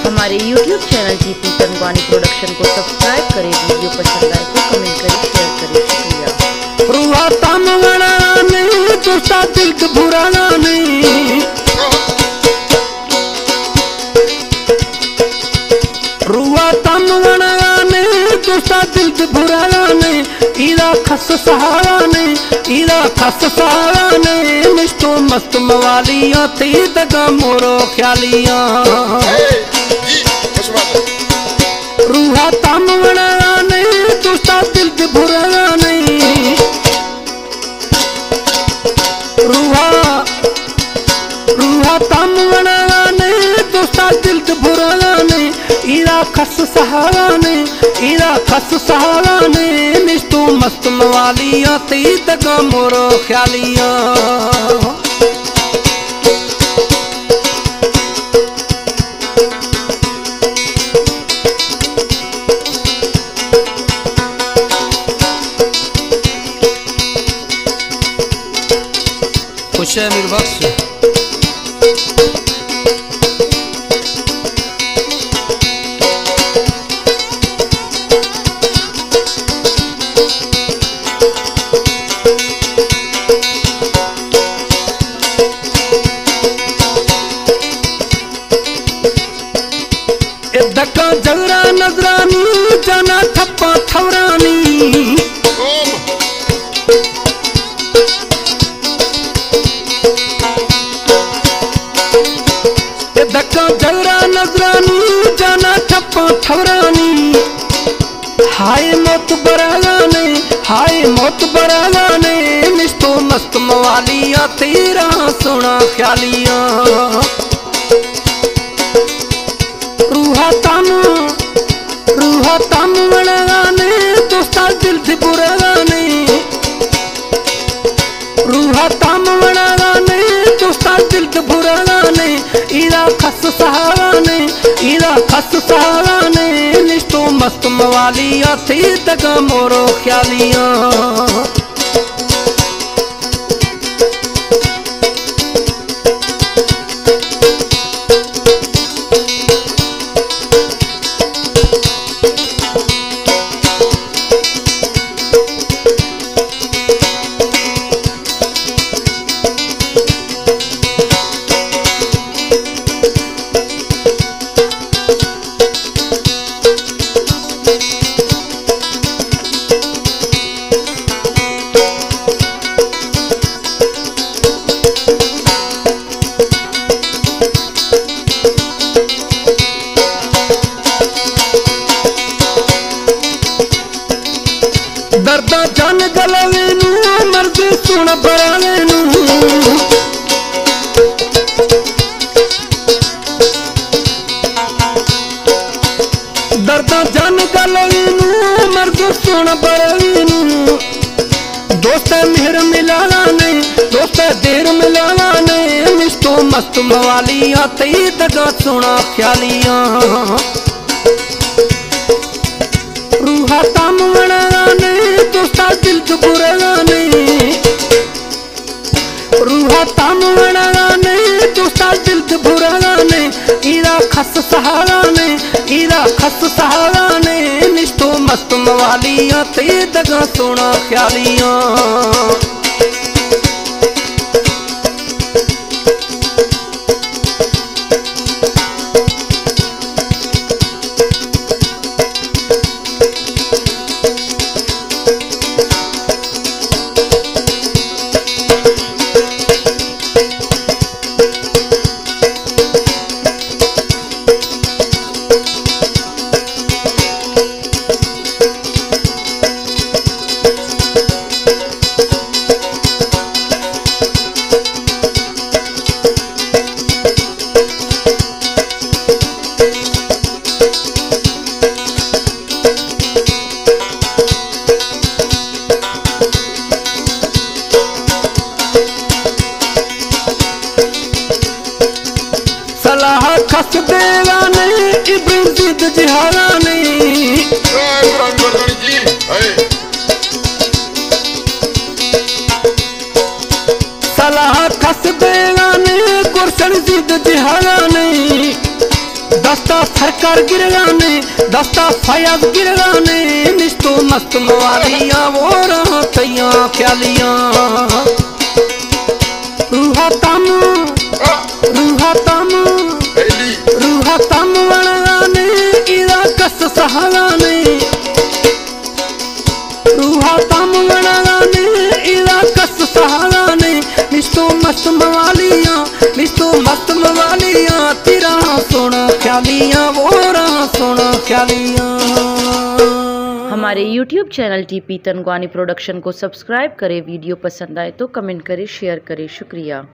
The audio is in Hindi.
हमारे YouTube channel GP Tanwani production को सब्सक्राइब करें, वीडियो पसंद आए तो कमेंट करें, शेयर करें। शुक्रिया। रुआ तमवना नहीं तुसा दिल बुराना नहीं, रुआ तमवना नहीं तुसा दिल बुराना नहीं, इरा खस सहारा नहीं, इरा खस सहारा नहीं, मिस्तो मस्त मवालियां थी दगा मोरो ख्यालियां। रूहा तमवना नहीं तुसा दिल बुराना नहीं, रूहा तमवना नहीं तुसा दिल बुराना नहीं, इरा खस सहारा नहीं, इरा खस सहारा नहीं, मिस्तो मस्त मवालियां थी दगा मोरो ख्यालियां। खुश है मीर बख्श। धक्का जगरा नजरानी जाना ठप्पा थवरानी, धक्का जगरा नजरानी जाना ठप्पा थवरानी, हाय मौत बरागाने, हाय मौत बरागाने, मिस्तो मस्त मवालियां तेरा सोना ख्यालियां। रूहा तम वड़ाने दोस्ता दिल से बुराने, रूहा तम वड़ाने दोस्ता दिल से बुराने, इरा खस सहाराने, इरा खस सहाराने, निस्तो मस्त मवालियां थी दगा मोरो ख्यालियां। दर्दा जान गलवे नू मर्द सुन बरावे नू, दर्दा जान गलवे नू मर्द सुन बरावे नू, दोस्त मेहर मिलाना नहीं, दोस्त देर मिलाना नहीं, मिस्तो मस्त मवालियां तई दगा सुना ख्यालियां। रूहा तम वड़ाने दोस्ता दिल बुराने, रूहा तम वड़ाने दोस्ता दिल बुराने, इरा खस सहाराने, इरा खस सहाराने, निस्तो मस्त मवालियां ते दगा सोना ख्यालियां। खस देवा नहीं इब्राहिम जिद जिहारा नहीं, सलाह खस देवा नहीं गुरशन जिद जिहारा नहीं, दस्ता सरकार गिर गाने दस्ता फयाज गिर गाने मिस्तो मस्त मवालियां वो रहतियां ख्यालियां रूहा तम वणगाने इदा कस सहागाने रूहा तम वणगाने इदा कस सहागाने मिस्तो मस्त मवालियां तेरा सुन ख्यालियां वो सुन ख्यालियां। हमारे YouTube channel TP Tanwani production को सब्सक्राइब करें। वीडियो पसंद आए तो कमेंट करें, शेयर करें। शुक्रिया।